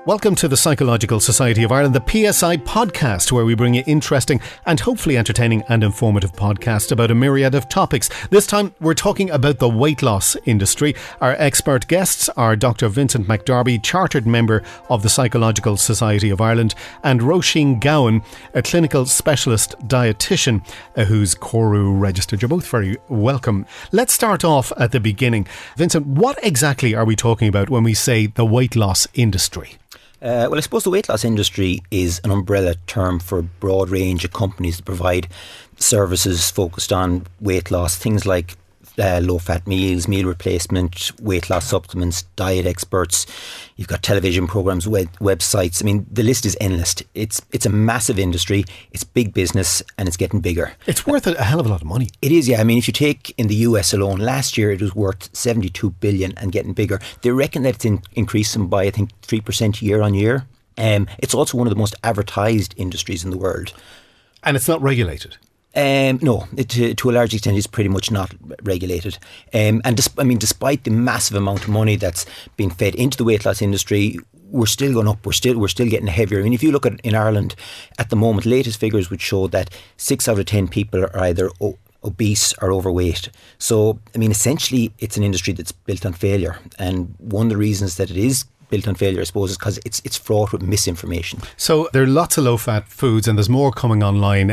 Welcome to the Psychological Society of Ireland, the PSI Podcast, where we bring you interesting and hopefully entertaining and informative podcasts about a myriad of topics. This time we're talking about the weight loss industry. Our expert guests are Dr. Vincent McDarby, Chartered Member of the Psychological Society of Ireland, and Roisin Gowan, a Clinical Specialist Dietitian who's CORU registered. You're both very welcome. Let's start off at the beginning. Vincent, what exactly are we talking about when we say the weight loss industry? Well, I suppose the weight loss industry is an umbrella term for a broad range of companies that provide services focused on weight loss, things like low-fat meals, meal replacement, weight loss supplements, diet experts. You've got television programs, websites. I mean, the list is endless. It's a massive industry. It's big business and it's getting bigger. It's worth a hell of a lot of money. It is, yeah. I mean, if you take in the US alone, last year it was worth 72 billion and getting bigger. They reckon that it's increasing by, I think, 3% year on year. It's also one of the most advertised industries in the world. And it's not regulated. No, to a large extent, it's pretty much not regulated. And despite the massive amount of money that's been fed into the weight loss industry, we're still going up. We're still getting heavier. I mean, if you look at in Ireland at the moment, latest figures would show that 6 out of 10 people are either obese or overweight. So, I mean, essentially, it's an industry that's built on failure. And one of the reasons that it is built on failure, I suppose, is because it's fraught with misinformation. So there are lots of low-fat foods and there's more coming online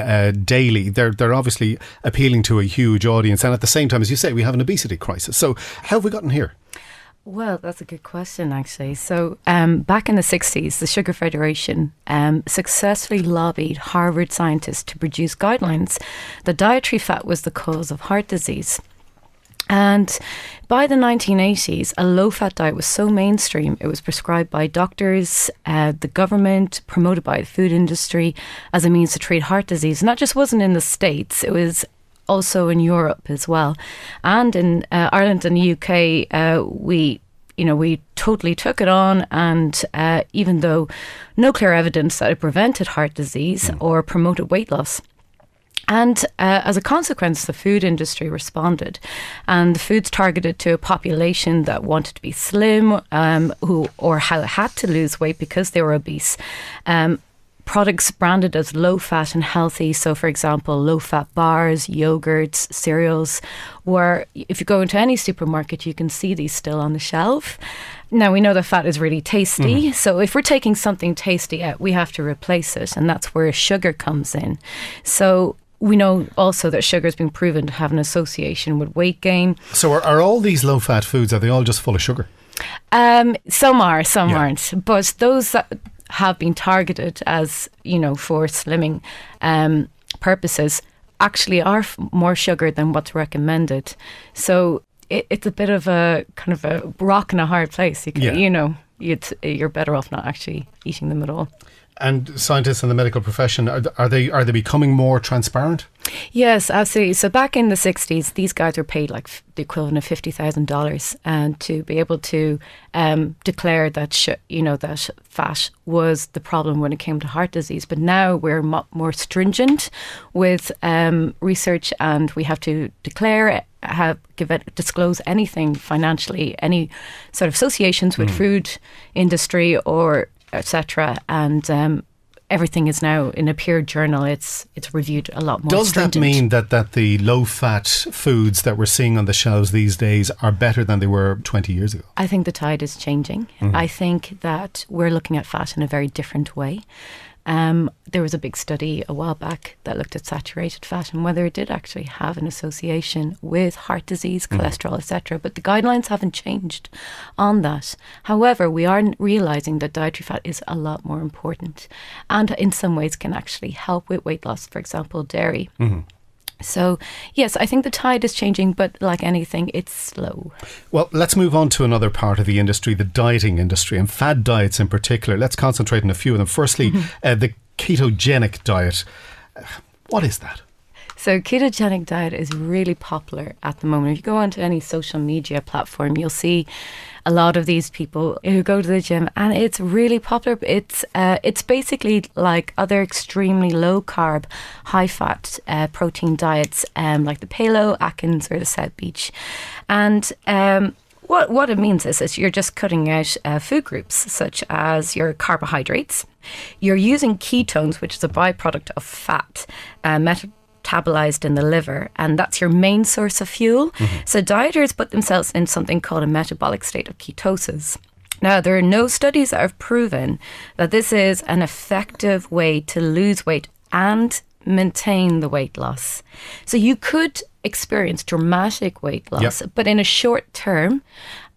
daily. They're obviously appealing to a huge audience, and at the same time, as you say, we have an obesity crisis. So how have we gotten here? Well, that's a good question, actually. So back in the 60s, the Sugar Federation successfully lobbied Harvard scientists to produce guidelines that dietary fat was the cause of heart disease. And by the 1980s, a low-fat diet was so mainstream, it was prescribed by doctors, the government, promoted by the food industry as a means to treat heart disease. And that just wasn't in the States, it was also in Europe as well. And in Ireland and the UK, we totally took it on. And even though no clear evidence that it prevented heart disease or promoted weight loss, and as a consequence, the food industry responded, and the foods targeted to a population that wanted to be slim, who had to lose weight because they were obese. Products branded as low-fat and healthy, so for example, low-fat bars, yogurts, cereals, where if you go into any supermarket, you can see these still on the shelf. Now, we know that fat is really tasty, so if we're taking something tasty out, we have to replace it, and that's where sugar comes in. So we know also that sugar has been proven to have an association with weight gain. So are all these low-fat foods, are they all just full of sugar? Some are, some aren't. But those that have been targeted as, for slimming purposes actually are more sugar than what's recommended. So it's a bit of a kind of a rock and a hard place. You're better off not actually eating them at all. And scientists in the medical profession, are they becoming more transparent? Yes, absolutely. So back in the 60s, these guys were paid like the equivalent of $50,000 and to be able to declare that that fat was the problem when it came to heart disease. But now we're more stringent with research, and we have to disclose anything financially, any sort of associations with food industry or etc. And everything is now in a peer journal. It's reviewed a lot more. Does stringent. that mean that the low-fat foods that we're seeing on the shelves these days are better than they were 20 years ago? I think the tide is changing. I think that we're looking at fat in a very different way. There was a big study a while back that looked at saturated fat and whether it did actually have an association with heart disease, cholesterol, etc. But the guidelines haven't changed on that. However, we are realising that dietary fat is a lot more important and in some ways can actually help with weight loss, for example, dairy. So, yes, I think the tide is changing, but like anything, it's slow. Well, let's move on to another part of the industry, the dieting industry, and fad diets in particular. Let's concentrate on a few of them. Firstly, the ketogenic diet. What is that? So ketogenic diet is really popular at the moment. If you go onto any social media platform, you'll see a lot of these people who go to the gym, and it's really popular. It's basically like other extremely low carb, high fat protein diets, like the Paleo, Atkins, or the South Beach. And What it means is you're just cutting out food groups such as your carbohydrates. You're using ketones, which is a byproduct of fat, metabolized in the liver, and that's your main source of fuel. So dieters put themselves in something called a metabolic state of ketosis. Now, there are no studies that have proven that this is an effective way to lose weight and maintain the weight loss. So you could experience dramatic weight loss, but in a short term,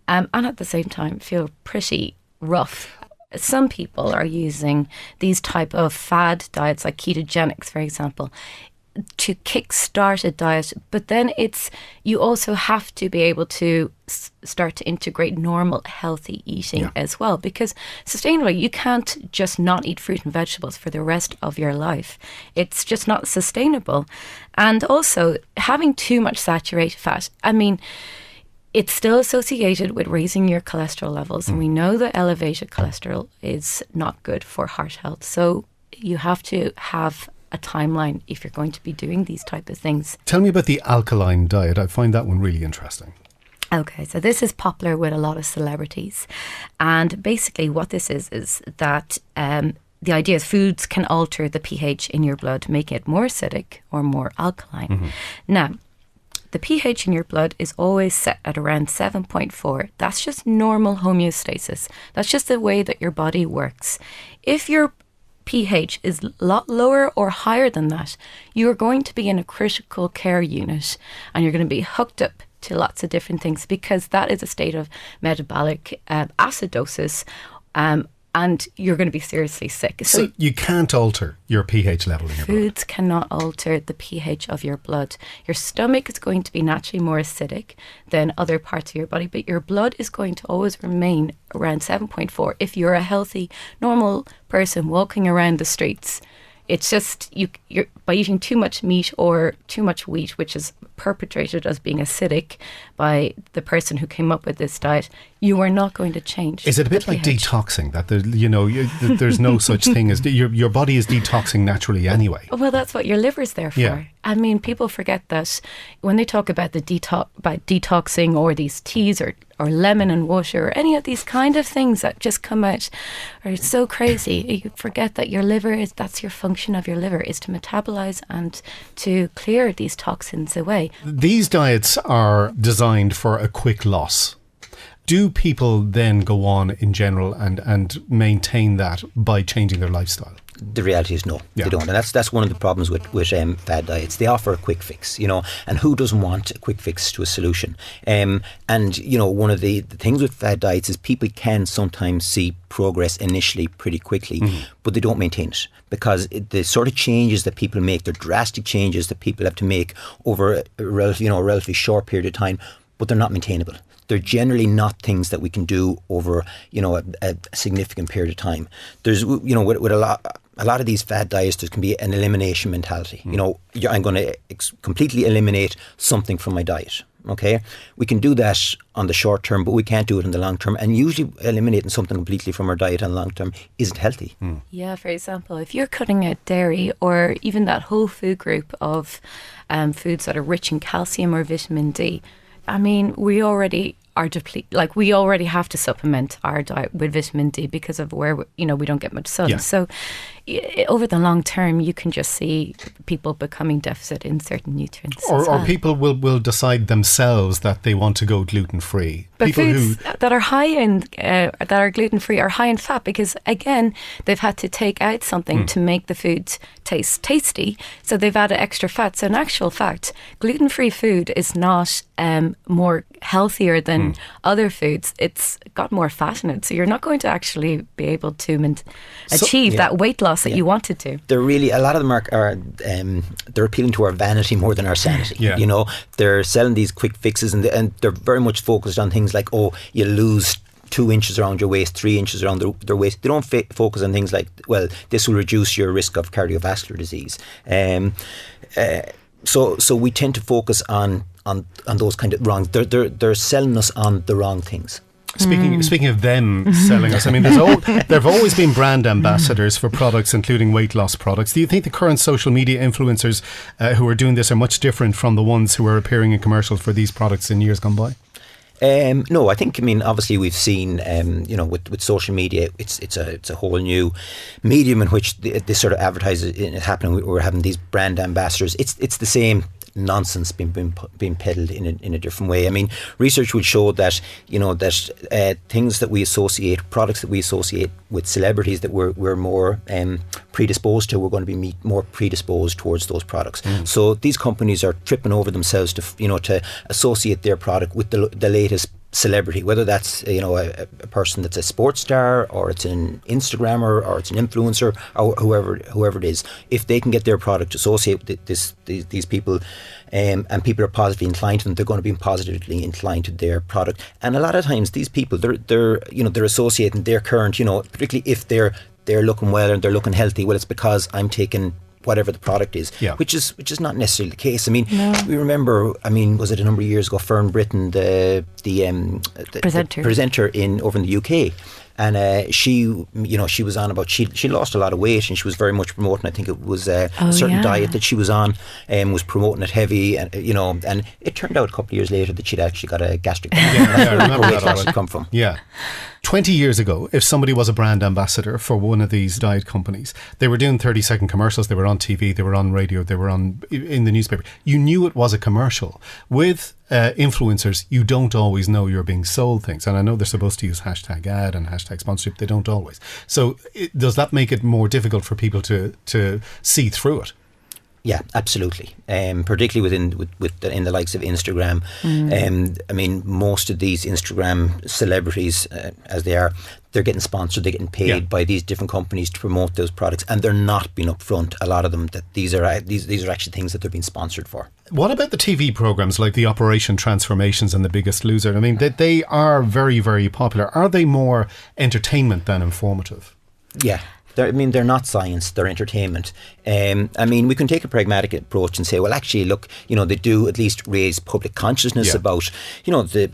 and at the same time feel pretty rough. Some people are using these type of fad diets like ketogenics, for example, to kickstart a diet, but then you also have to be able to start to integrate normal healthy eating as well, because sustainably you can't just not eat fruit and vegetables for the rest of your life. It's just not sustainable. And also having too much saturated fat, I mean, it's still associated with raising your cholesterol levels, and we know that elevated cholesterol is not good for heart health. So you have to have a timeline if you're going to be doing these type of things. Tell me about the alkaline diet. I find that one really interesting. Okay, so this is popular with a lot of celebrities. And basically what this is that the idea is foods can alter the pH in your blood, making it more acidic or more alkaline. Now, the pH in your blood is always set at around 7.4. That's just normal homeostasis. That's just the way that your body works. If your pH is a lot lower or higher than that, you're going to be in a critical care unit and you're going to be hooked up to lots of different things, because that is a state of metabolic acidosis, and you're going to be seriously sick. So you can't alter your pH level in your blood? Foods cannot alter the pH of your blood. Your stomach is going to be naturally more acidic than other parts of your body, but your blood is going to always remain around 7.4. If you're a healthy, normal person walking around the streets, it's just you're by eating too much meat or too much wheat, which is perpetrated as being acidic by the person who came up with this diet, you are not going to change. Is it a bit like detoxing, that there's no such thing as your body is detoxing naturally anyway? Well, that's what your liver's there for. Yeah. I mean, people forget that when they talk about detoxing or these teas or lemon and water or any of these kind of things that just come out are so crazy. You forget that your liver that's your function of your liver, is to metabolize and to clear these toxins away. These diets are designed for a quick loss. Do people then go on in general and maintain that by changing their lifestyle? The reality is no, they don't. And that's one of the problems with fad diets. They offer a quick fix, and who doesn't want a quick fix to a solution? And one of the things with fad diets is people can sometimes see progress initially pretty quickly, but they don't maintain it, because the sort of changes that people make, the drastic changes that people have to make over a relatively short period of time, but they're not maintainable. They're generally not things that we can do over, a significant period of time. There's, with a lot of these fad diets, there can be an elimination mentality. I'm going to completely eliminate something from my diet. Okay, we can do that on the short term, but we can't do it in the long term. And usually, eliminating something completely from our diet on the long term isn't healthy. Yeah, for example, if you're cutting out dairy or even that whole food group of foods that are rich in calcium or vitamin D, I mean, we already are depleted. Like, we already have to supplement our diet with vitamin D because of where we don't get much sun. So over the long term, you can just see people becoming deficit in certain nutrients. Or people will decide themselves that they want to go gluten-free. But people foods that are high in that are gluten-free are high in fat, because again, they've had to take out something to make the food taste tasty. So they've added extra fat. So in actual fact, gluten-free food is not more healthier than other foods. It's got more fat in it. So you're not going to actually be able to achieve that weight loss that you wanted to. They're really, a lot of them are they're appealing to our vanity more than our sanity. They're selling these quick fixes, and they're very much focused on things like, you lose 2 inches around your waist, 3 inches around their waist. They don't focus on things like, well, this will reduce your risk of cardiovascular disease. So we tend to focus on those kind of wrong. They're selling us on the wrong things. Speaking of them selling us, I mean, there have always been brand ambassadors for products, including weight loss products. Do you think the current social media influencers who are doing this are much different from the ones who are appearing in commercials for these products in years gone by? No, I think, obviously we've seen, with social media, it's a whole new medium in which this sort of advertising is happening. We're having these brand ambassadors. It's the same nonsense being peddled in a different way. Research would show that things that we associate, products that we associate with celebrities that we're more predisposed to, we're going to be more predisposed towards those products. So these companies are tripping over themselves to associate their product with the latest celebrity, whether that's a person that's a sports star, or it's an Instagrammer, or it's an influencer, or whoever it is. If they can get their product associated with these people, and people are positively inclined to them, they're going to be positively inclined to their product. And a lot of times these people, they're associating their current, particularly if they're looking well and they're looking healthy, well, it's because I'm taking whatever the product is, which is not necessarily the case. We remember, was it a number of years ago, Fern Britton, the presenter over in the UK, and she was on about, she lost a lot of weight, and she was very much promoting, I think it was a certain diet that she was on, and was promoting it heavy, and and it turned out a couple of years later that she'd actually got a gastric bypass. I remember that actually come from. 20 years ago, if somebody was a brand ambassador for one of these diet companies, they were doing 30-second commercials, they were on TV, they were on radio, they were in the newspaper. You knew it was a commercial. With influencers, you don't always know you're being sold things. And I know they're supposed to use hashtag ad and hashtag sponsorship. They don't always. So does that make it more difficult for people to see through it? Yeah, absolutely. Particularly in the likes of Instagram. Most of these Instagram celebrities, as they are, they're getting sponsored, they're getting paid by these different companies to promote those products, and they're not being upfront, a lot of them, that these are actually things that they're being sponsored for. What about the TV programs like the Operation Transformations and The Biggest Loser? They are very, very popular. Are they more entertainment than informative? Yeah. They're not science, they're entertainment. We can take a pragmatic approach and say, well, actually, look, they do at least raise public consciousness about,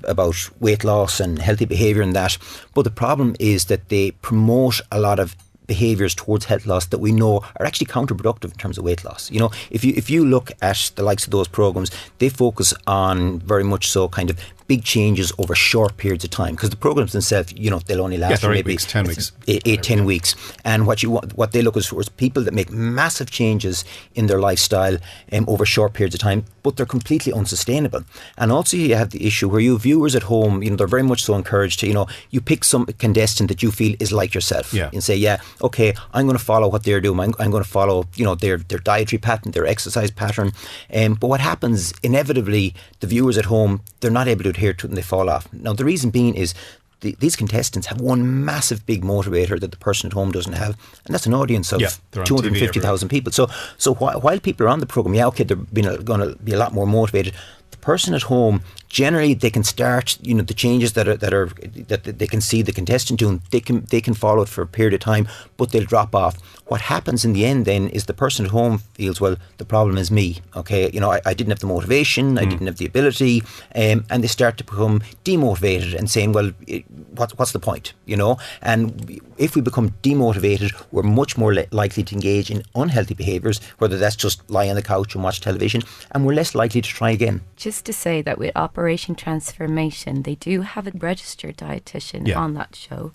about weight loss and healthy behaviour and that. But the problem is that they promote a lot of behaviours towards health loss that we know are actually counterproductive in terms of weight loss. If you look at the likes of those programs, they focus on very much so kind of big changes over short periods of time, because the programs themselves, they'll only last for maybe 10 weeks. 10 weeks. And what they look at is people that make massive changes in their lifestyle over short periods of time, but they're completely unsustainable. And also you have the issue where you viewers at home, they're very much so encouraged to, you pick some contestant that you feel is like yourself, and say, okay, I'm going to follow what they're doing. I'm going to follow, their dietary pattern, their exercise pattern. But what happens, inevitably, the viewers at home, they're not able to adhere to it and they fall off. Now, the reason being is these contestants have one massive big motivator that the person at home doesn't have, and that's an audience of 250,000 people. So while people are on the programme, they're going to be a lot more motivated. The person at home, generally, they can start, the changes that they can see the contestant doing, they can follow it for a period of time, but they'll drop off. What happens in the end then is the person at home feels, well, the problem is me. Okay, I didn't have the motivation, I didn't have the ability, and they start to become demotivated and saying, well, what's the point? And if we become demotivated, we're much more likely to engage in unhealthy behaviours, whether that's just lie on the couch and watch television, and we're less likely to try again. Just to say that with Operation Transformation, they do have a registered dietitian on that show,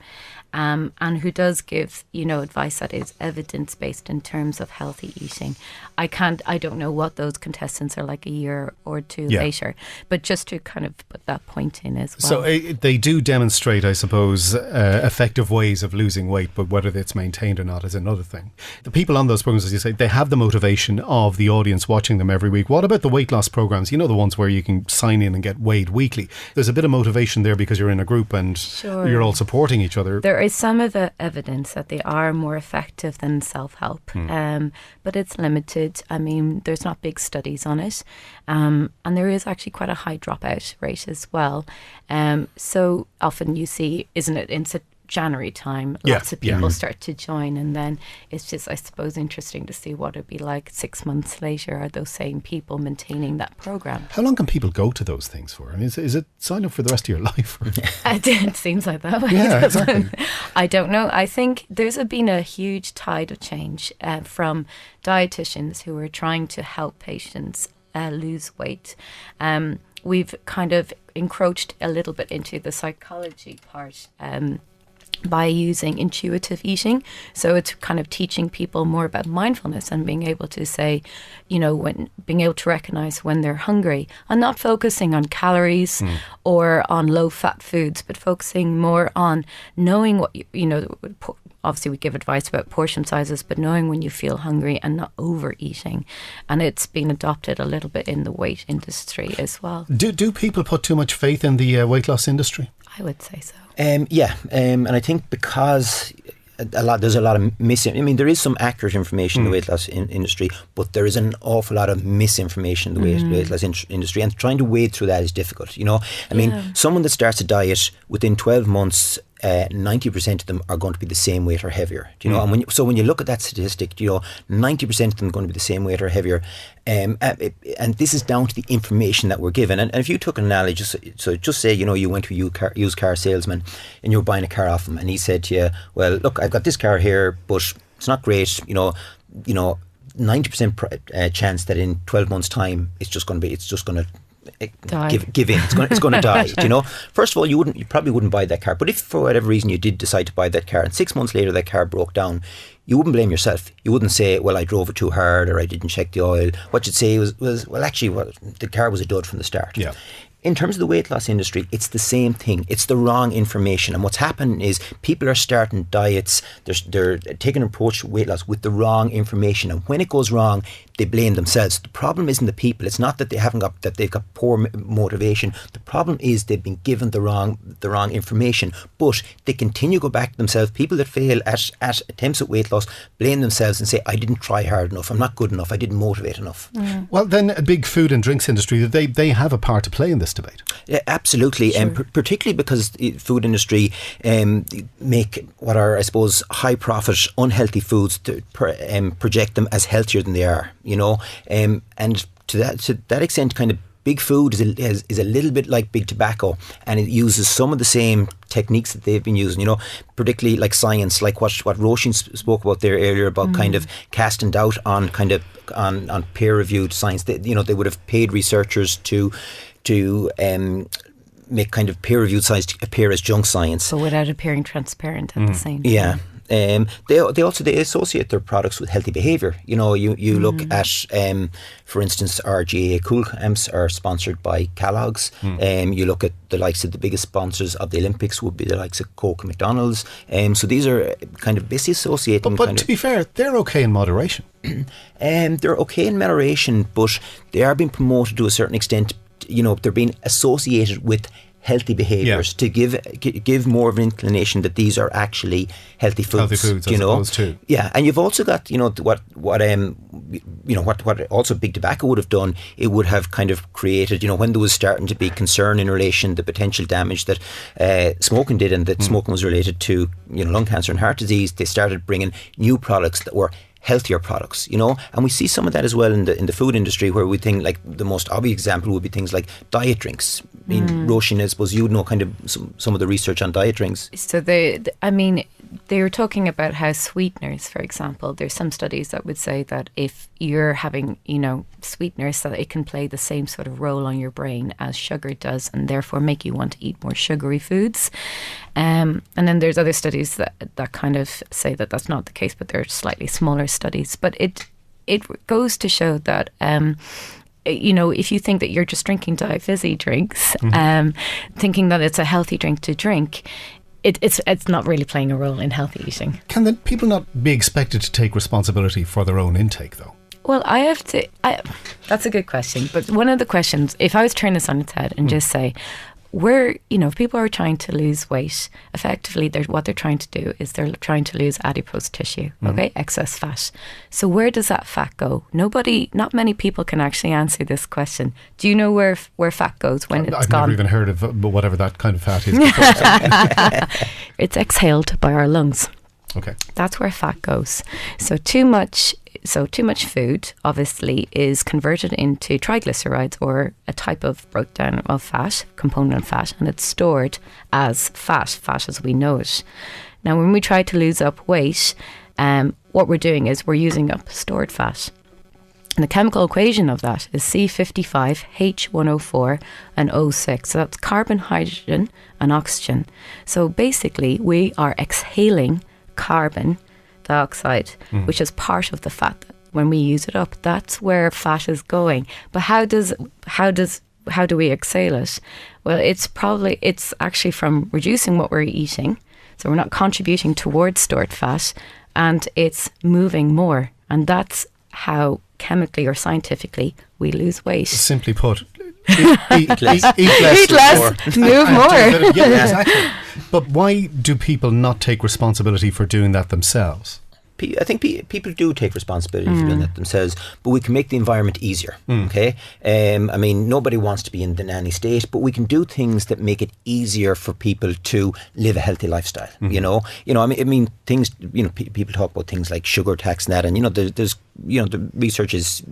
and who does give, advice that is evidence-based in terms of healthy eating. I don't know what those contestants are like a year or two later, but just to kind of put that point in as well. So they do demonstrate, I suppose, effective ways of losing weight, but whether it's maintained or not is another thing. The people on those programs, as you say, they have the motivation of the audience watching them every week. What about the weight loss programs? The ones where you can sign in and get weighed weekly. There's a bit of motivation there because you're in a group and you're all supporting each other. There is some of the evidence that they are more effective than self-help, but it's limited. There's not big studies on it, and there is actually quite a high dropout rate as well. So often you see, isn't it, in January time, lots of people start to join, and then it's just, I suppose, interesting to see what it'd be like 6 months later. Are those same people maintaining that program? How long can people go to those things for? Is it sign up for the rest of your life? It seems like that way. Yeah, exactly. I don't know. I think there's been a huge tide of change from dietitians who are trying to help patients lose weight. We've kind of encroached a little bit into the psychology part by using intuitive eating. So it's kind of teaching people more about mindfulness and being able to say, when being able to recognize when they're hungry, and not focusing on calories or on low fat foods, but focusing more on knowing what obviously we give advice about portion sizes, but knowing when you feel hungry and not overeating. And it's been adopted a little bit in the weight industry as well. Do people put too much faith in the weight loss industry? I would say so. And I think because there's a lot of there is some accurate information in the weight loss industry, but there is an awful lot of misinformation in the weight loss industry, and trying to wade through that is difficult. Someone that starts a diet within 12 months, 90% of them are going to be the same weight or heavier. And when you look at that statistic, 90% of them are going to be the same weight or heavier. And this is down to the information that we're given. And if you took an analogy, just say, you went to a used car salesman and you were buying a car off him, and he said to you, well, look, I've got this car here, but it's not great. 90% chance that in 12 months' time, it's just going to give in. It's going to die. First of all, you probably wouldn't buy that car. But if for whatever reason you did decide to buy that car, and 6 months later that car broke down, you wouldn't blame yourself. You wouldn't say, well, I drove it too hard, or I didn't check the oil. What you'd say was the car was a dud from the start. Yeah. In terms of the weight loss industry, it's the same thing. It's the wrong information. And what's happened is people are starting diets, they're taking an approach to weight loss with the wrong information. And when it goes wrong, they blame themselves. The problem isn't the people. It's not that they've got poor motivation. The problem is they've been given the wrong information. But they continue to go back to themselves. People that fail at attempts at weight loss blame themselves and say, I didn't try hard enough, I'm not good enough, I didn't motivate enough. Well, then a big food and drinks industry, they have a part to play in this debate. Yeah, absolutely, sure. And particularly because the food industry make what are, I suppose, high profit, unhealthy foods to project them as healthier than they are. And to that extent, kind of big food is a little bit like big tobacco, and it uses some of the same techniques that they've been using, particularly like science, like what Roisin spoke about there earlier about kind of casting doubt on on peer-reviewed science. They would have paid researchers to make kind of peer-reviewed science appear as junk science, but without appearing transparent at the same time. Yeah. They associate their products with healthy behaviour. You look at, for instance, our GAA Cool Camps are sponsored by Kellogg's. You look at the likes of the biggest sponsors of the Olympics would be the likes of Coke and McDonald's. So these are kind of basically associating. But to be fair, they're okay in moderation. They're okay in moderation, but they are being promoted to a certain extent. They're being associated with healthy behaviours to give more of an inclination that these are actually healthy foods. Healthy foods, as opposed to. Yeah, and you've also got what also big tobacco would have done. It would have kind of created when there was starting to be concern in relation to the potential damage that smoking did, and that smoking was related to lung cancer and heart disease. They started bringing new products that were healthier products, and we see some of that as well in the food industry, where we think like the most obvious example would be things like diet drinks. I mean, Roisin, I suppose you know kind of some of the research on diet drinks. So they were talking about how sweeteners, for example, there's some studies that would say that if you're having, sweeteners, that it can play the same sort of role on your brain as sugar does, and therefore make you want to eat more sugary foods. And then there's other studies that kind of say that that's not the case, but they're slightly smaller studies. But it goes to show that if you think that you're just drinking Diet Fizzy drinks, thinking that it's a healthy drink to drink, it's not really playing a role in healthy eating. Can the people not be expected to take responsibility for their own intake, though? Well, that's a good question. But one of the questions, if I was to turn this on its head and just say, if people are trying to lose weight, effectively what they're trying to do is they're trying to lose adipose tissue, excess fat. So where does that fat go? Not many people can actually answer this question. Do you know where fat goes when it's gone? I've never even heard of whatever that kind of fat is. It's exhaled by our lungs. Okay. That's where fat goes. So too much food obviously is converted into triglycerides, or a type of breakdown of fat, component of fat, and it's stored as fat as we know it. Now, when we try to lose up weight, what we're doing is we're using up stored fat. And the chemical equation of that is C55H1O4 and O6. So that's carbon, hydrogen and oxygen. So basically we are exhaling carbon dioxide, which is part of the fat. When we use it up, that's where fat is going. But how do we exhale it? Well, it's actually from reducing what we're eating. So we're not contributing towards stored fat, and it's moving more. And that's how chemically or scientifically we lose weight. Simply put, eat less, eat less, move more. Yeah, exactly. But why do people not take responsibility for doing that themselves? I think people do take responsibility for doing that themselves, but we can make the environment easier. Okay, I mean, nobody wants to be in the nanny state, but we can do things that make it easier for people to live a healthy lifestyle. I mean, things. People talk about things like sugar tax and that, and there's the research is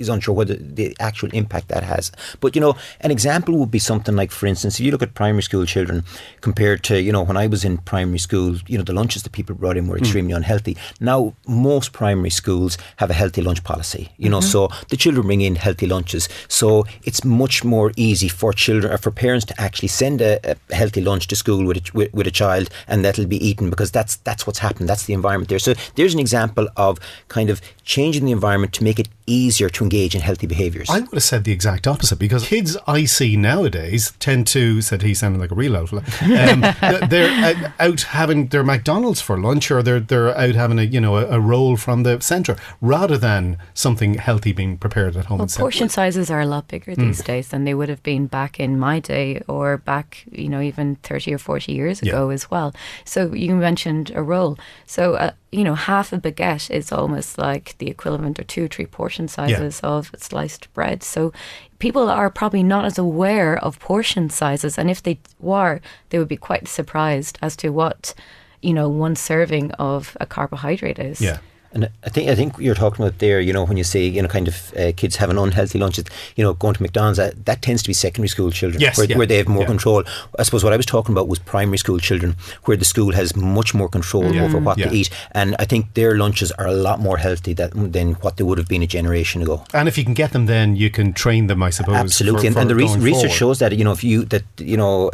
unsure whether the actual impact that has. But an example would be something like, for instance, if you look at primary school children compared to when I was in primary school, the lunches that people brought in were extremely unhealthy. Now most primary schools have a healthy lunch policy, so the children bring in healthy lunches. So it's much more easy for children or for parents to actually send a healthy lunch to school with a child, and that'll be eaten because that's what's happened. That's the environment there. So there's an example of kind of changing the environment to make it easier to engage in healthy behaviours. I would have said the exact opposite, because kids I see nowadays tend to, said he sounding like a real outlaw, they're out having their McDonald's for lunch, or they're out having a roll from the centre, rather than something healthy being prepared at home. Well, portion sizes are a lot bigger these days than they would have been back in my day, or back even 30 or 40 years ago as well. So you mentioned a roll. So half a baguette is almost like the equivalent of 2 or 3 portion sizes of sliced bread. So people are probably not as aware of portion sizes, and if they were, they would be quite surprised as to what one serving of a carbohydrate is. Yeah. And I think you're talking about there, when you say, kind of kids having unhealthy lunches, going to McDonald's, that tends to be secondary school children, where they have more control. I suppose what I was talking about was primary school children, where the school has much more control over what they eat. And I think their lunches are a lot more healthy than what they would have been a generation ago. And if you can get them, then you can train them, I suppose. Absolutely. And the research shows that,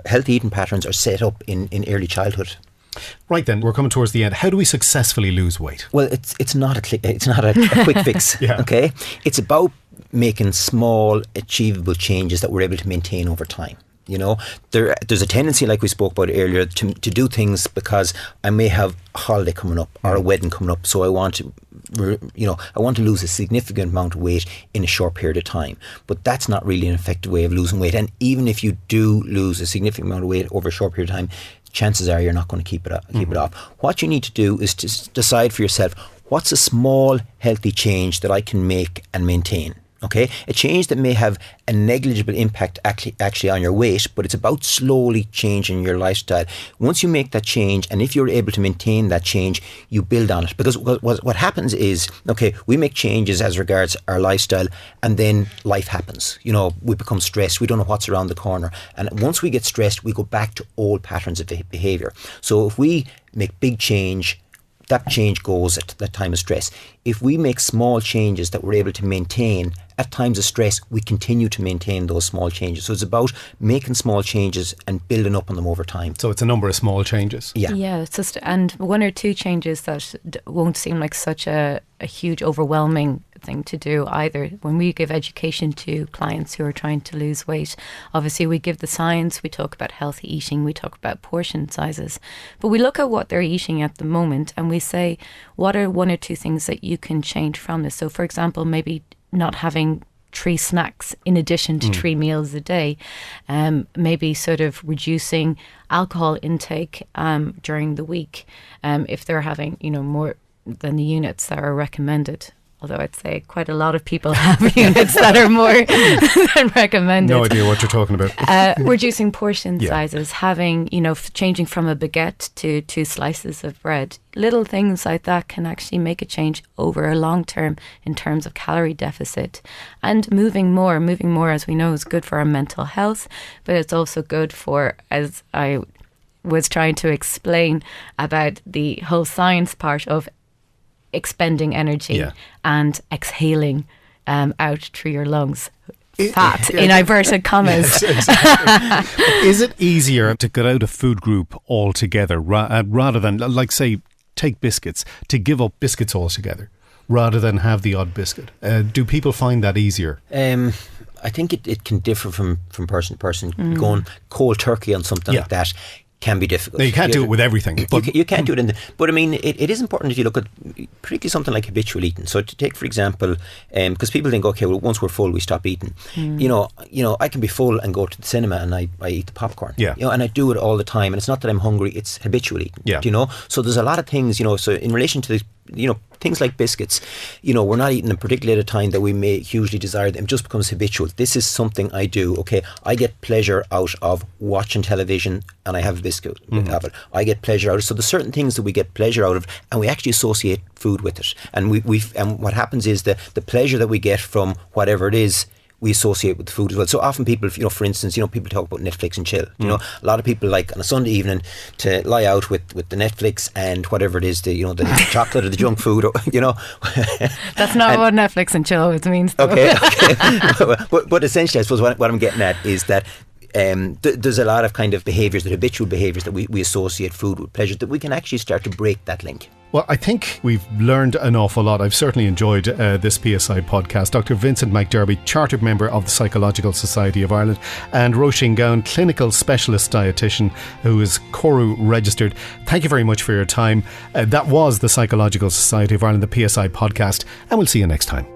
healthy eating patterns are set up in early childhood. Right then, we're coming towards the end. How do we successfully lose weight? Well, it's not a quick fix. Okay, it's about making small, achievable changes that we're able to maintain over time. There's a tendency, like we spoke about earlier, to do things because I may have a holiday coming up or a wedding coming up, so I want to lose a significant amount of weight in a short period of time. But that's not really an effective way of losing weight. And even if you do lose a significant amount of weight over a short period of time, chances are you're not going to keep it off. What you need to do is to decide for yourself, what's a small, healthy change that I can make and maintain? Okay, a change that may have a negligible impact actually on your weight, but it's about slowly changing your lifestyle. Once you make that change, and if you're able to maintain that change, you build on it. Because what happens is, okay, we make changes as regards our lifestyle, and then life happens. We become stressed. We don't know what's around the corner. And once we get stressed, we go back to old patterns of behaviour. So if we make big change, that change goes at that time of stress. If we make small changes that we're able to maintain at times of stress, we continue to maintain those small changes. So it's about making small changes and building up on them over time. So it's a number of small changes. Yeah, it's just, and 1 or 2 changes that won't seem like such a huge, overwhelming thing to do either. When we give education to clients who are trying to lose weight, obviously we give the science, we talk about healthy eating, we talk about portion sizes, but we look at what they're eating at the moment and we say, what are 1 or 2 things that you can change from this? So for example, maybe not having 3 snacks in addition to 3 meals a day, maybe sort of reducing alcohol intake during the week, if they're having more than the units that are recommended. Although I'd say quite a lot of people have units that are more than recommended. No idea what you're talking about. Reducing portion sizes, having, changing from a baguette to 2 slices of bread. Little things like that can actually make a change over a long term in terms of calorie deficit. And moving more, as we know, is good for our mental health, but it's also good for, as I was trying to explain about the whole science part of, expending energy and exhaling out through your lungs. Fat, in inverted commas. Yes, exactly. Is it easier to get out a food group altogether rather than, like, say, take biscuits, to give up biscuits altogether rather than have the odd biscuit? Do people find that easier? I think it can differ from person to person. Going cold turkey on something like that can be difficult. No, you can't do it with everything. But you can't do it but I mean, it is important that you look at particularly something like habitual eating. So to take, for example, because people think, okay, well, once we're full, we stop eating. You know, I can be full and go to the cinema and I eat the popcorn. Yeah. You know, and I do it all the time. And it's not that I'm hungry; it's habitual eating. Yeah. You know, so there's a lot of things. You know, so in relation to things like biscuits, we're not eating them particularly at a time that we may hugely desire them. It just becomes habitual. This is something I do. Okay, I get pleasure out of watching television and I have a biscuit of it. I get pleasure out of it. So there's certain things that we get pleasure out of and we actually associate food with it. And and what happens is the pleasure that we get from whatever it is, we associate with the food as well. So often people, for instance, people talk about Netflix and chill. A lot of people like on a Sunday evening to lie out with the Netflix and whatever it is, the chocolate or the junk food, That's not what Netflix and chill always means, though. Okay. but essentially, I suppose what I'm getting at is that there's a lot of kind of behaviours, the habitual behaviours that we associate food with pleasure, that we can actually start to break that link. Well, I think we've learned an awful lot. I've certainly enjoyed this PSI podcast. Dr. Vincent Darby, Chartered Member of the Psychological Society of Ireland, and Roisin Gowan, Clinical Specialist Dietitian, who is CORU registered. Thank you very much for your time. That was the Psychological Society of Ireland, the PSI podcast, and we'll see you next time.